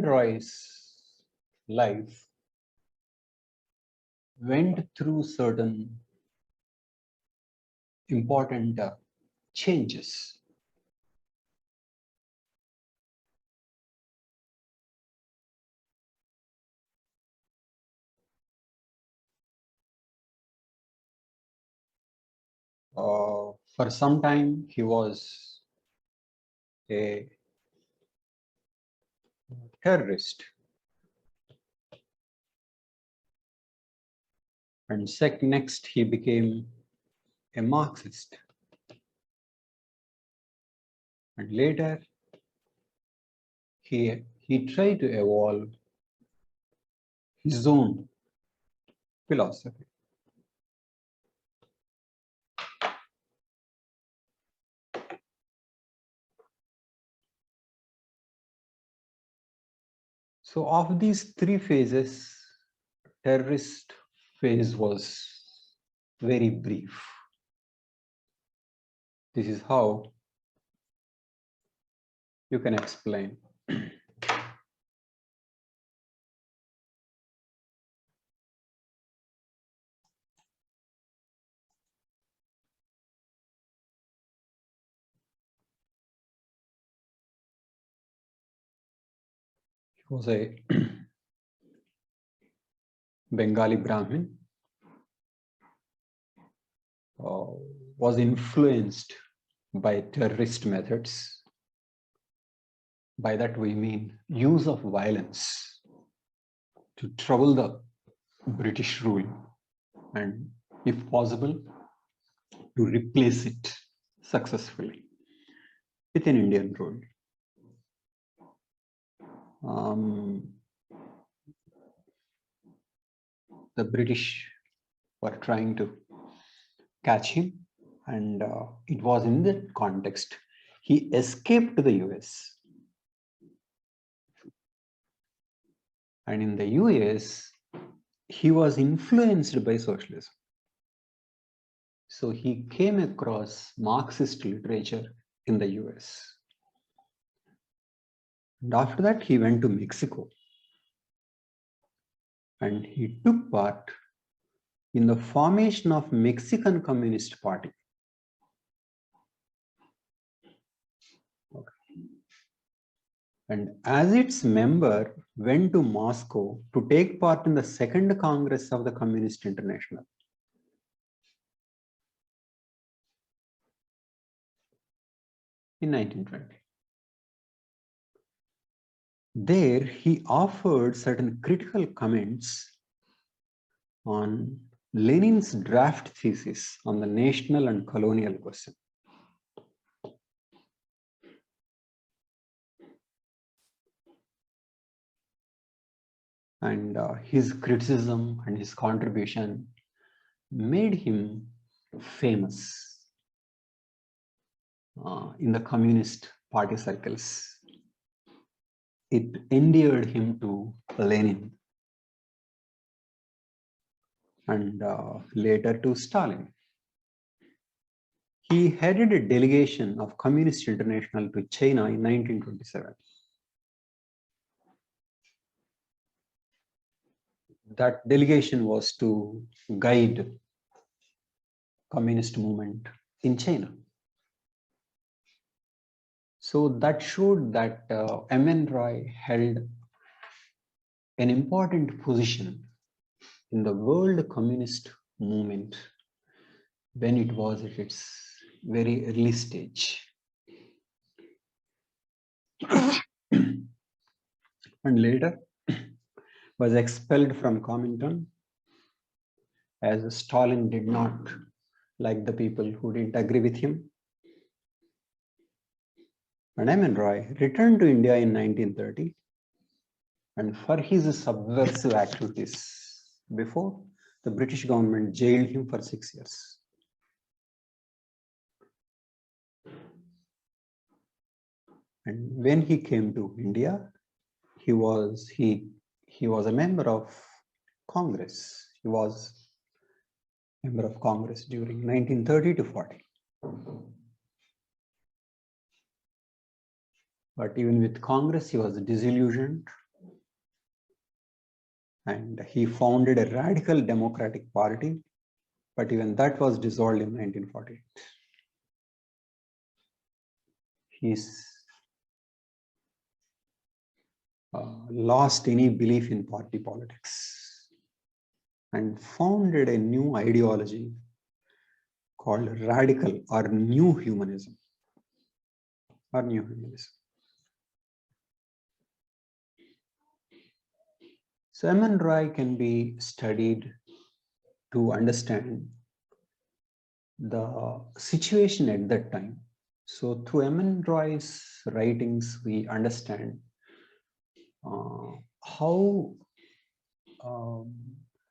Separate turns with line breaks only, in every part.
and Roy's life went through certain important changes. For some time, he was a terrorist, and next he became a Marxist, and later he tried to evolve his own philosophy. So of these three phases, terrorist phase was very brief. This is how you can explain. He was a Bengali Brahmin, was influenced by terrorist methods. By that we mean use of violence to trouble the British rule and, if possible, to replace it successfully with an Indian rule. The British were trying to catch him, and it was in that context he escaped to the US. And in the US, he was influenced by socialism. So he came across Marxist literature in the US. And after that, he went to Mexico. And he took part in the formation of Mexican Communist Party. Okay. And as its member, went to Moscow to take part in the Second Congress of the Communist International. In 1920. There, he offered certain critical comments on Lenin's draft thesis on the national and colonial question. And his criticism and his contribution made him famous in the Communist Party circles. It endeared him to Lenin and later to Stalin. He headed a delegation of Communist International to China in 1927. That delegation was to guide communist movement in China. So that showed that M.N. Roy held an important position in the world communist movement when it was at its very early stage. And later was expelled from Comintern, as Stalin did not like the people who didn't agree with him. And M.N. Roy returned to India in 1930, and for his subversive activities before, the British government jailed him for 6 years. And when he came to India, he was a member of Congress. He was a member of Congress during 1930 to 40. But even with Congress, he was disillusioned and he founded a radical democratic party, but even that was dissolved in 1948. He's lost any belief in party politics and founded a new ideology called radical or new humanism. So M.N. Roy can be studied to understand the situation at that time. So through M.N. Roy's writings, we understand how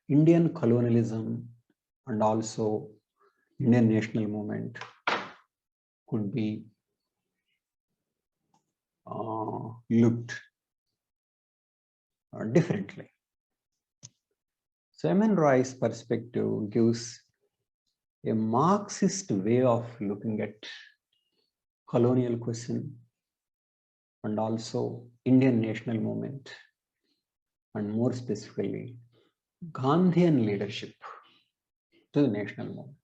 Indian colonialism and also Indian national movement could be looked differently. So M.N. Roy's perspective gives a Marxist way of looking at colonial question and also Indian national movement, and more specifically Gandhian leadership to the national movement.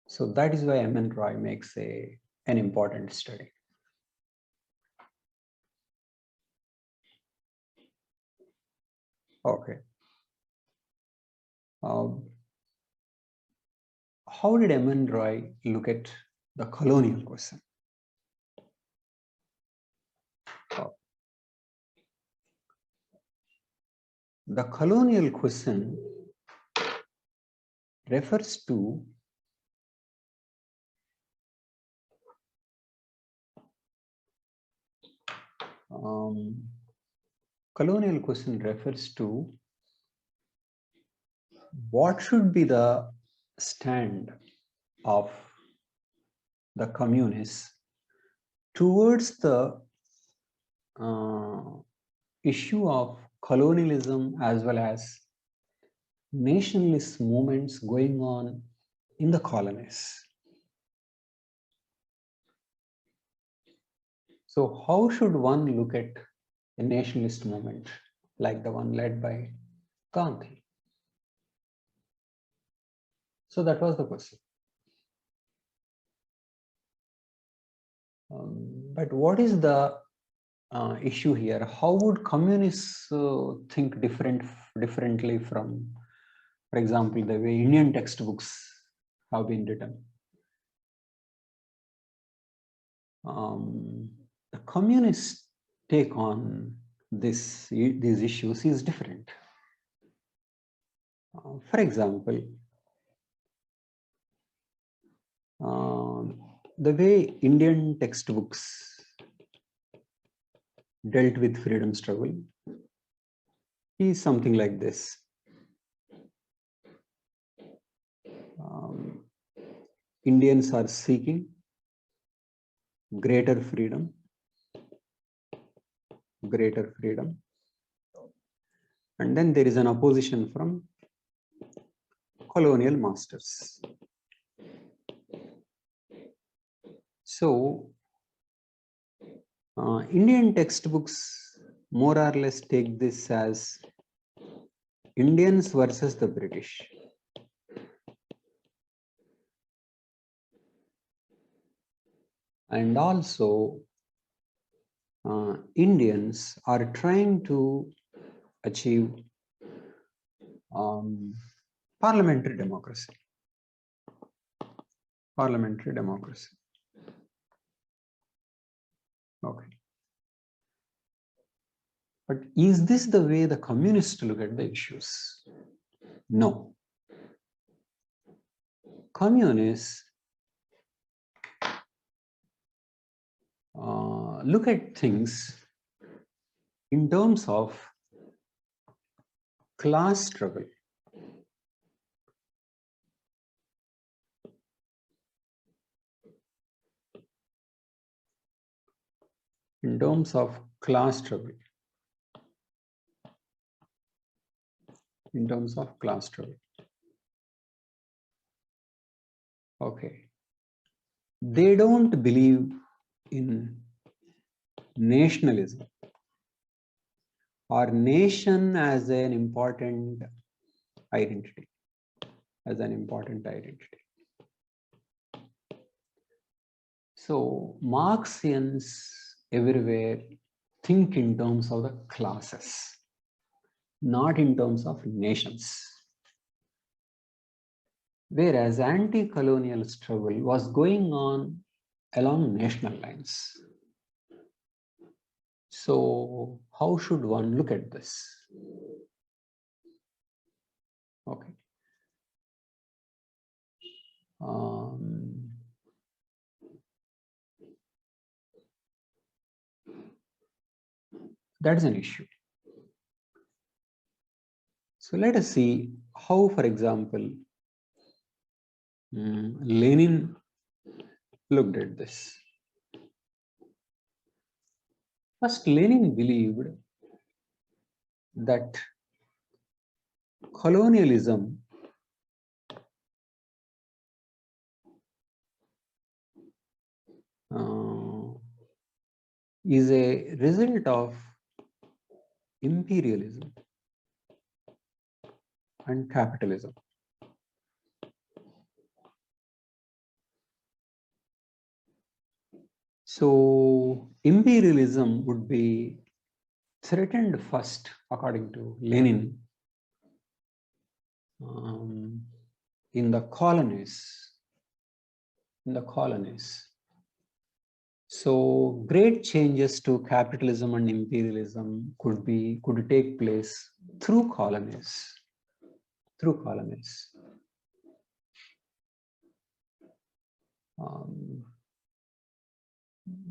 So that is why M.N. Roy makes an important study. Okay. How did M.N. Roy look at the colonial question? The colonial question refers to what should be the stand of the communists towards the issue of colonialism as well as nationalist movements going on in the colonies. So how should one look at a nationalist movement like the one led by Gandhi? So that was the question. But what is the issue here? How would communists think differently from, for example, the way Indian textbooks have been written? The communist take on these issues is different. For example, the way Indian textbooks dealt with freedom struggle is something like this. Indians are seeking greater freedom, and then there is an opposition from colonial masters. So Indian textbooks more or less take this as Indians versus the British. And also Indians are trying to achieve parliamentary democracy. Okay. But is this the way the communists look at the issues? No. Communists look at things in terms of class struggle. In terms of class struggle. Okay. They don't believe in nationalism or nation as an important identity, as an important identity. So Marxians everywhere think in terms of the classes, not in terms of nations. Whereas anti-colonial struggle was going on along national lines. So how should one look at this? Okay. That is an issue. So let us see how, for example, Lenin looked at this. First, Lenin believed that colonialism is a result of imperialism and capitalism. So imperialism would be threatened first, according to Lenin, in the colonies. So great changes to capitalism and imperialism could take place through colonies.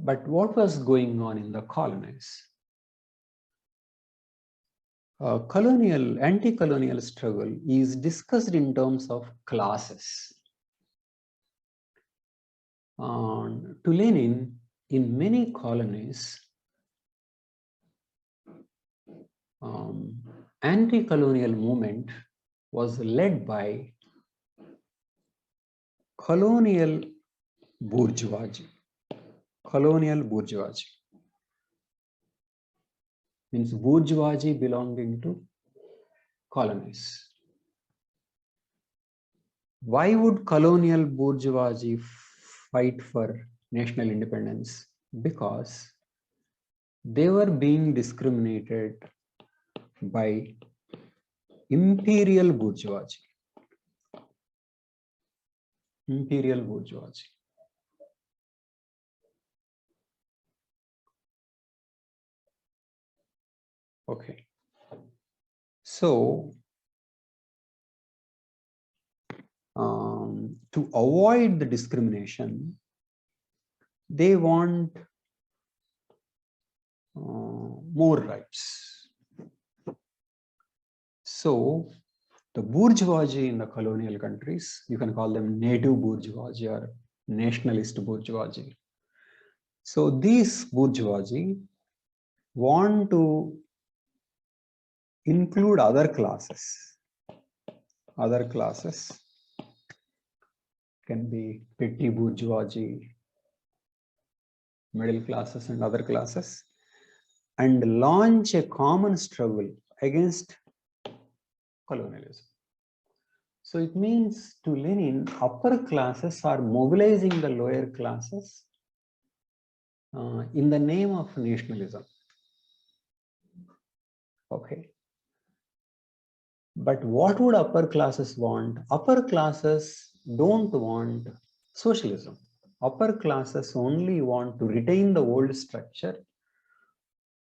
But what was going on in the colonies? Anti-colonial struggle is discussed in terms of classes. To Lenin, in many colonies, anti-colonial movement was led by colonial bourgeoisie. Means bourgeoisie belonging to colonies. Why would colonial bourgeoisie fight for national independence? Because they were being discriminated by imperial bourgeoisie. Okay. So to avoid the discrimination, they want more rights. So the bourgeoisie in the colonial countries, you can call them native bourgeoisie or nationalist bourgeoisie. So these bourgeoisie want to include other classes. Other classes can be petty bourgeoisie, middle classes and other classes, and launch a common struggle against colonialism. So it means, to Lenin, upper classes are mobilizing the lower classes in the name of nationalism. Okay. But what would upper classes want? Upper classes don't want socialism. Upper classes only want to retain the old structure,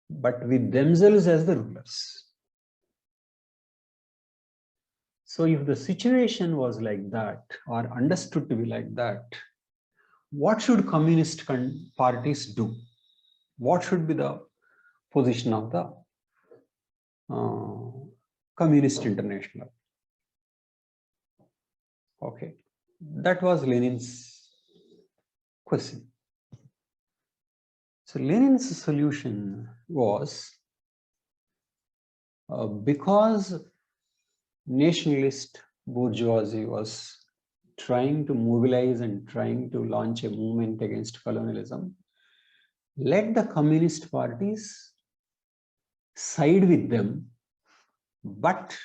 but with themselves as the rulers. So if the situation was like that, or understood to be like that, what should communist parties do? What should be the position of the Communist International? Okay, that was Lenin's question. So Lenin's solution was, because nationalist bourgeoisie was trying to mobilize and trying to launch a movement against colonialism, let the communist parties side with them, but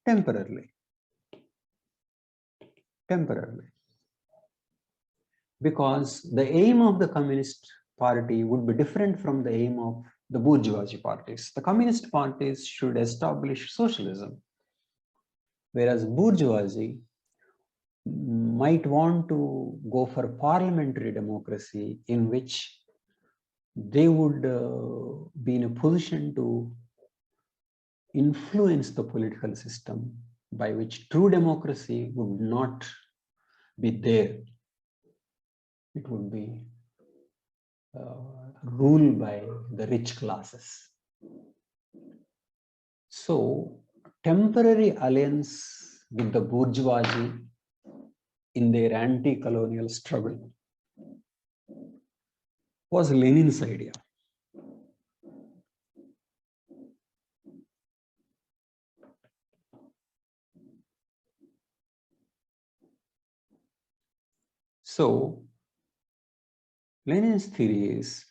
temporarily. Because the aim of the Communist Party would be different from the aim of the bourgeoisie parties. The Communist parties should establish socialism, whereas bourgeoisie might want to go for parliamentary democracy, in which they would be in a position to influence the political system, by which true democracy would not be there. It would be ruled by the rich classes. So, temporary alliance with the bourgeoisie in their anti-colonial struggle was Lenin's idea. So, Lenin's theory is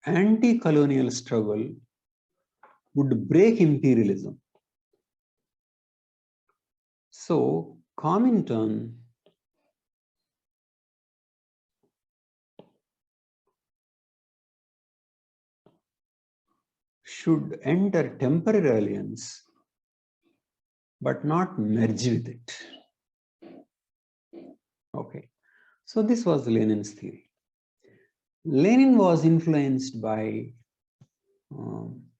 anti-colonial struggle would break imperialism. So, Comintern should enter temporary alliance, but not merge with it. Okay, so this was Lenin's theory. Lenin was influenced by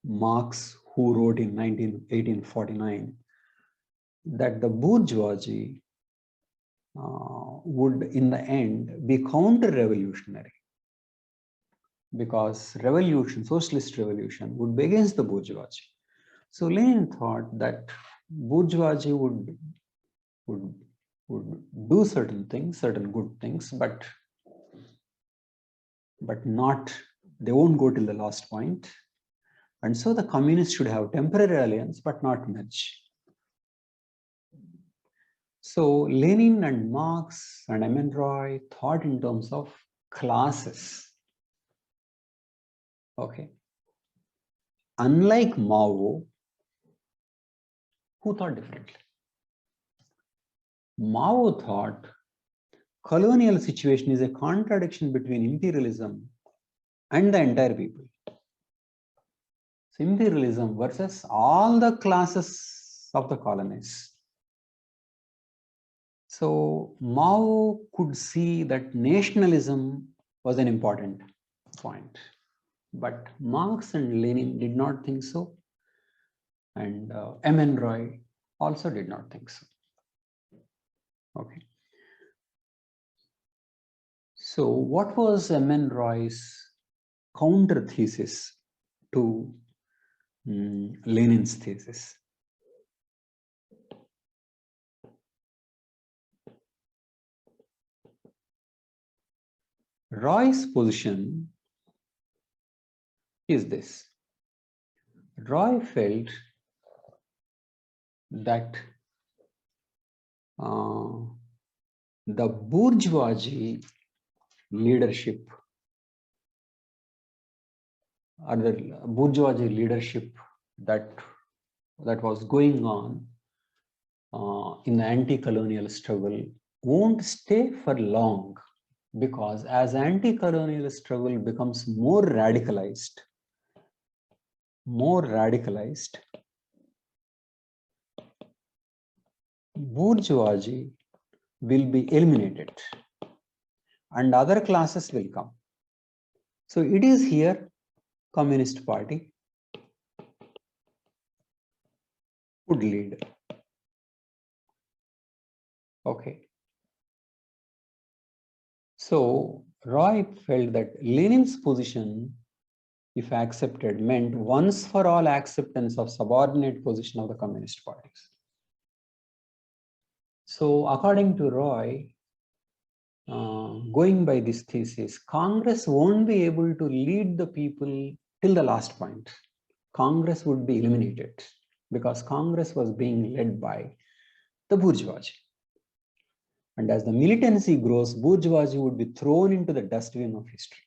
Marx, who wrote in 1849 that the bourgeoisie would in the end be counter-revolutionary, because revolution, socialist revolution, would be against the bourgeoisie. So Lenin thought that bourgeoisie would do certain things, certain good things, but not, they won't go till the last point. And so the communists should have temporary alliance, but not merge. So Lenin and Marx and Lenin and Roy thought in terms of classes. Okay. Unlike Mao, who thought differently. Mao thought colonial situation is a contradiction between imperialism and the entire people. So imperialism versus all the classes of the colonies. So Mao could see that nationalism was an important point, but Marx and Lenin did not think so, and Lenin and Roy also did not think so. Okay. So what was Lenin and Roy's counter thesis to Lenin's thesis? Roy's position is this. Roy felt that the bourgeoisie leadership, or the bourgeoisie leadership that was going on in the anti-colonial struggle won't stay for long, because as anti-colonial struggle becomes more radicalized, bourgeoisie will be eliminated and other classes will come. So it is here Communist Party would lead. Okay. So Roy felt that Lenin's position, if accepted, meant once for all acceptance of subordinate position of the communist parties. So according to Roy, going by this thesis, Congress won't be able to lead the people till the last point. Congress would be eliminated because Congress was being led by the bourgeoisie. And as the militancy grows, bourgeoisie would be thrown into the dustbin of history.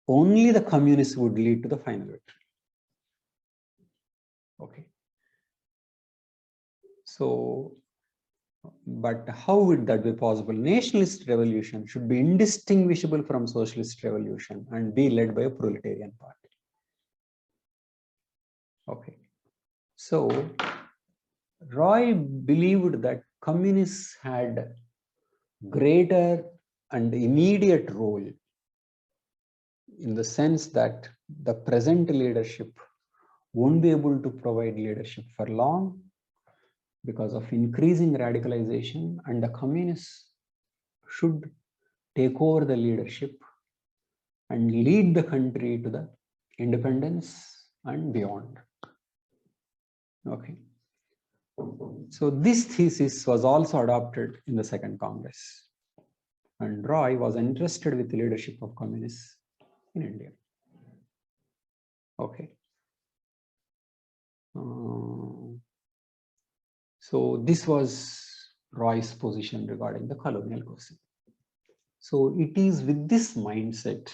only the communists would lead to the final victory. Okay. So, but how would that be possible? Nationalist revolution should be indistinguishable from socialist revolution and be led by a proletarian party. Okay. So, Roy believed that communists had greater and immediate role in the sense that the present leadership won't be able to provide leadership for long because of increasing radicalization, and the communists should take over the leadership and lead the country to the independence and beyond. Okay. So this thesis was also adopted in the Second Congress, and Roy was interested with the leadership of communists in India. Okay. So this was Roy's position regarding the colonial question. So it is with this mindset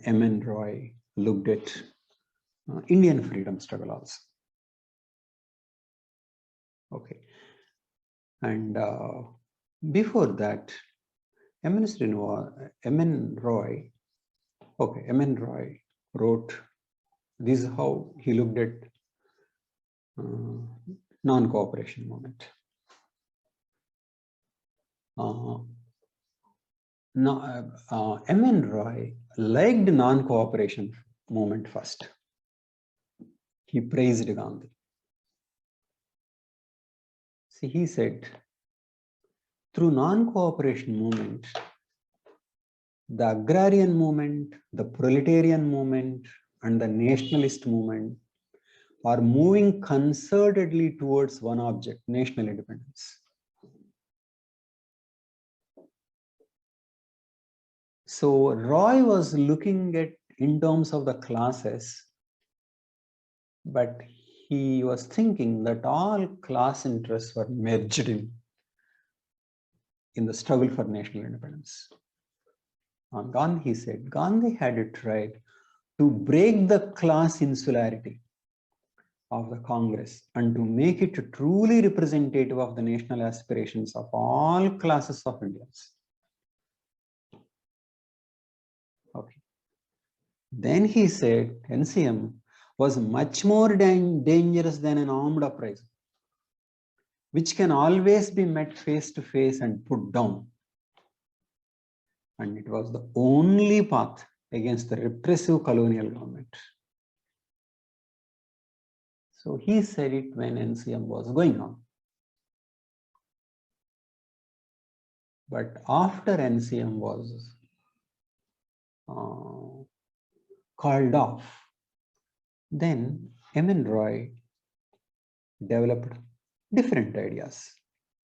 M.N. Roy looked at Indian freedom struggle also. Okay. And before that, M.N. Roy wrote, this is how he looked at non-cooperation movement. M.N. Roy liked non-cooperation movement first. He praised Gandhi. See, he said, through non-cooperation movement, the agrarian movement, the proletarian movement, and the nationalist movement are moving concertedly towards one object, national independence. So Roy was looking at in terms of the classes, but he was thinking that all class interests were merged in the struggle for national independence. On Gandhi, he said, Gandhi had tried to break the class insularity of the Congress and to make it truly representative of the national aspirations of all classes of Indians. Okay. Then he said NCM was much more dangerous than an armed uprising, which can always be met face to face and put down. And it was the only path against the repressive colonial government. So he said it when NCM was going on. But after NCM was called off, then M.N. Roy developed different ideas.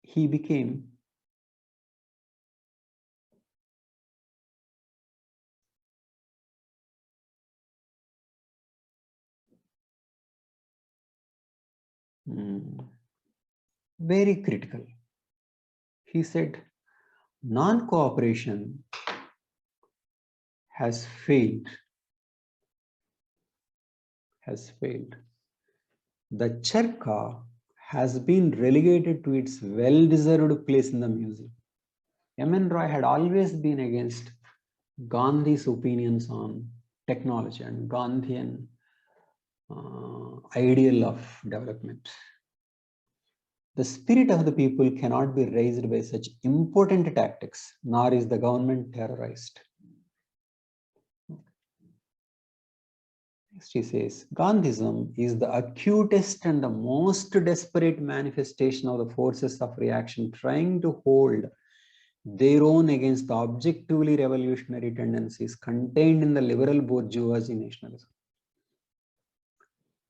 He became very critical. He said, non-cooperation has failed. The charkha has been relegated to its well-deserved place in the museum. M.N. Roy had always been against Gandhi's opinions on technology and Gandhian ideal of development. The spirit of the people cannot be raised by such impotent tactics, nor is the government terrorized. Next he says, Gandhism is the acutest and the most desperate manifestation of the forces of reaction trying to hold their own against the objectively revolutionary tendencies contained in the liberal bourgeoisie nationalism.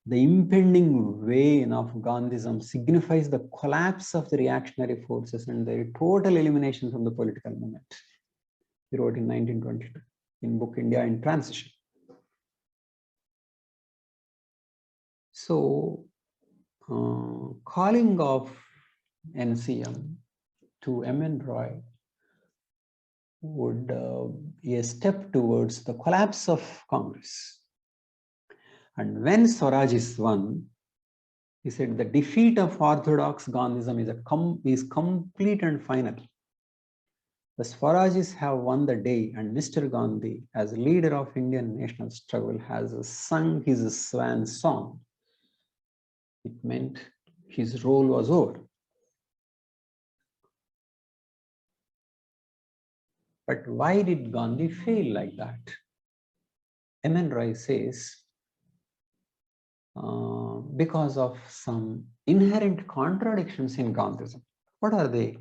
The impending wane of Gandhism signifies the collapse of the reactionary forces and their total elimination from the political movement. He wrote in 1922 in book India in Transition. So, calling of NCM to M.N. Roy would a step towards the collapse of Congress. And when Swaraj is won, he said the defeat of orthodox Gandhism is complete and final. The Swarajis have won the day, and Mr. Gandhi, as leader of Indian national struggle, has sung his swan song. It meant his role was over. But why did Gandhi fail like that? M.N. Roy says, because of some inherent contradictions in Gandhism. What are they?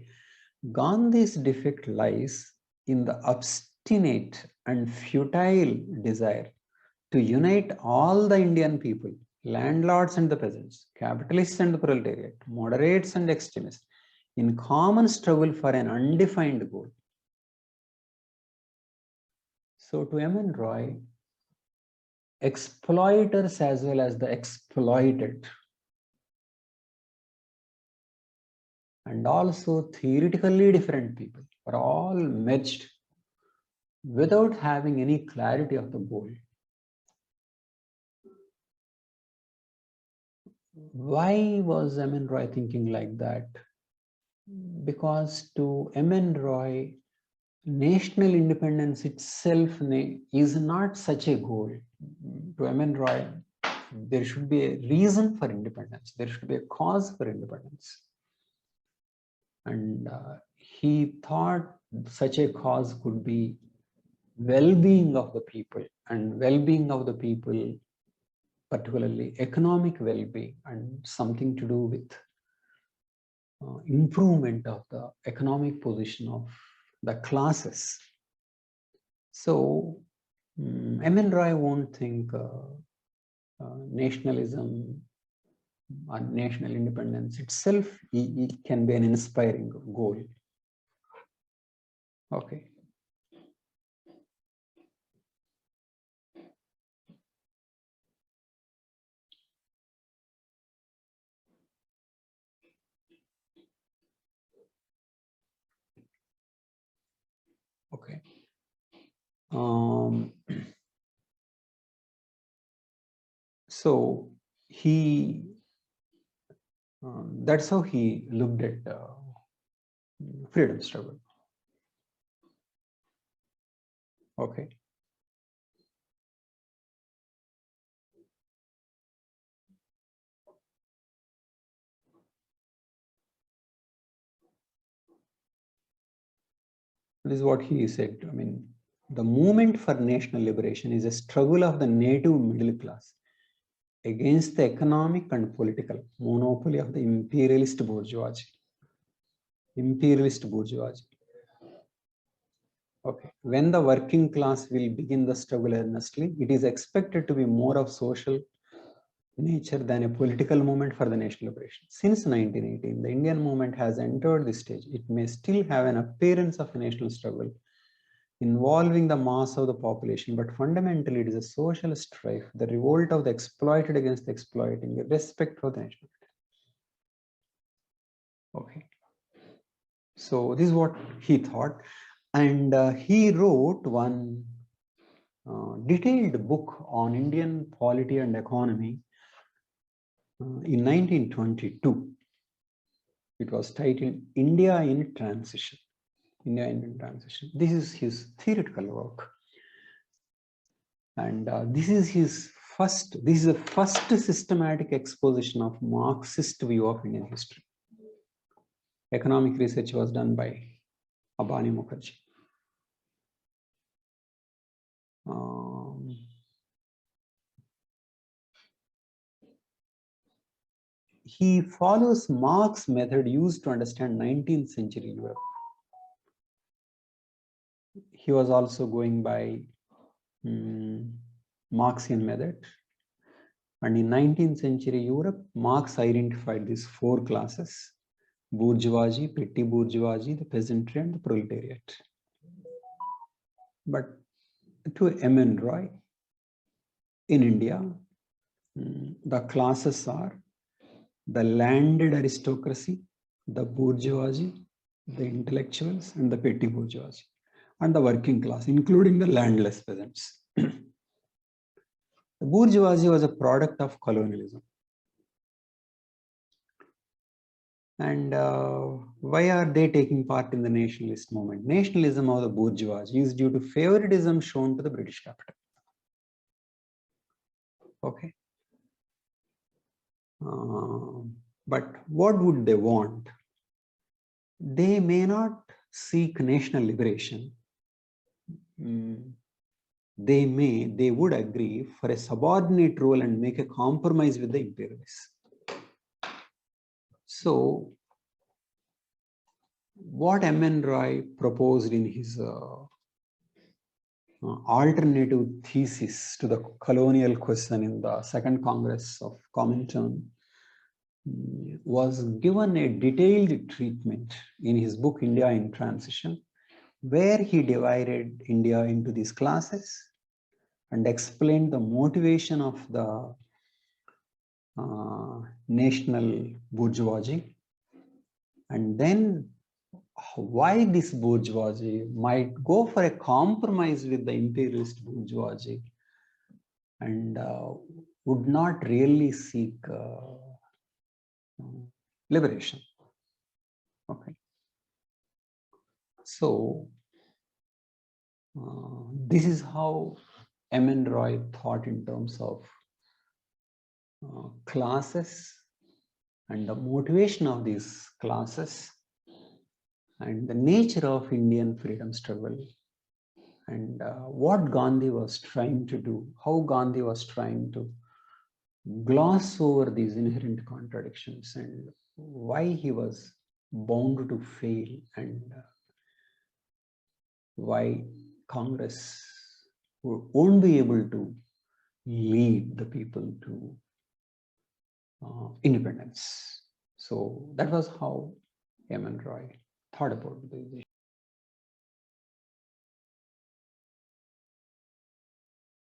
Gandhi's defect lies in the obstinate and futile desire to unite all the Indian people, landlords and the peasants, capitalists and the proletariat, moderates and extremists, in common struggle for an undefined goal. So to M.N. Roy, exploiters as well as the exploited, and also theoretically different people are all merged without having any clarity of the goal. Why was M.N. Roy thinking like that? Because to M.N. Roy, national independence itself is not such a goal. To M.N. Roy, there should be a reason for independence. There should be a cause for independence. And he thought such a cause could be well-being of the people, and well-being of the people, particularly economic well-being, and something to do with improvement of the economic position of the classes. So M.N. Roy won't think nationalism or national independence itself it can be an inspiring goal. Okay. Okay. So that's how he looked at freedom struggle. Okay. This is what he said. I mean, the movement for national liberation is a struggle of the native middle class against the economic and political monopoly of the imperialist bourgeoisie. Imperialist bourgeoisie. Okay. When the working class will begin the struggle earnestly, it is expected to be more of social nature than a political movement for the national liberation. Since 1918, the Indian movement has entered this stage. It may still have an appearance of a national struggle involving the mass of the population, but fundamentally it is a social strife, the revolt of the exploited against the exploiting, the respect for the national. Okay. So this is what he thought, and he wrote one detailed book on Indian polity and economy in 1922. It was titled India in Transition. India in Transition. This is his theoretical work. And this is the first systematic exposition of Marxist view of Indian history. Economic research was done by Abani Mukherjee. He follows Marx's method used to understand 19th century Europe. He was also going by Marxian method. And in 19th century Europe, Marx identified these four classes: bourgeoisie, petty bourgeoisie, the peasantry, and the proletariat. But to M.N. Roy, in India, the classes are the landed aristocracy, the bourgeoisie, the intellectuals, and the petty bourgeoisie. and the working class, including the landless peasants. The bourgeoisie was a product of colonialism. And why are they taking part in the nationalist movement? Nationalism of the bourgeoisie is due to favoritism shown to the British capital. Okay. But what would they want? They may not seek national liberation. They would agree for a subordinate role and make a compromise with the imperialists. So, what M.N. Roy proposed in his alternative thesis to the colonial question in the Second Congress of Comintern was given a detailed treatment in his book India in Transition, where he divided India into these classes and explained the motivation of the national bourgeoisie, and then why this bourgeoisie might go for a compromise with the imperialist bourgeoisie and would not really seek liberation. Okay. So this is how M.N. Roy thought in terms of classes and the motivation of these classes and the nature of Indian freedom struggle, and what Gandhi was trying to do, how Gandhi was trying to gloss over these inherent contradictions and why he was bound to fail, and why Congress won't be able to lead the people to independence. So that was how M.N. Roy thought about this issue.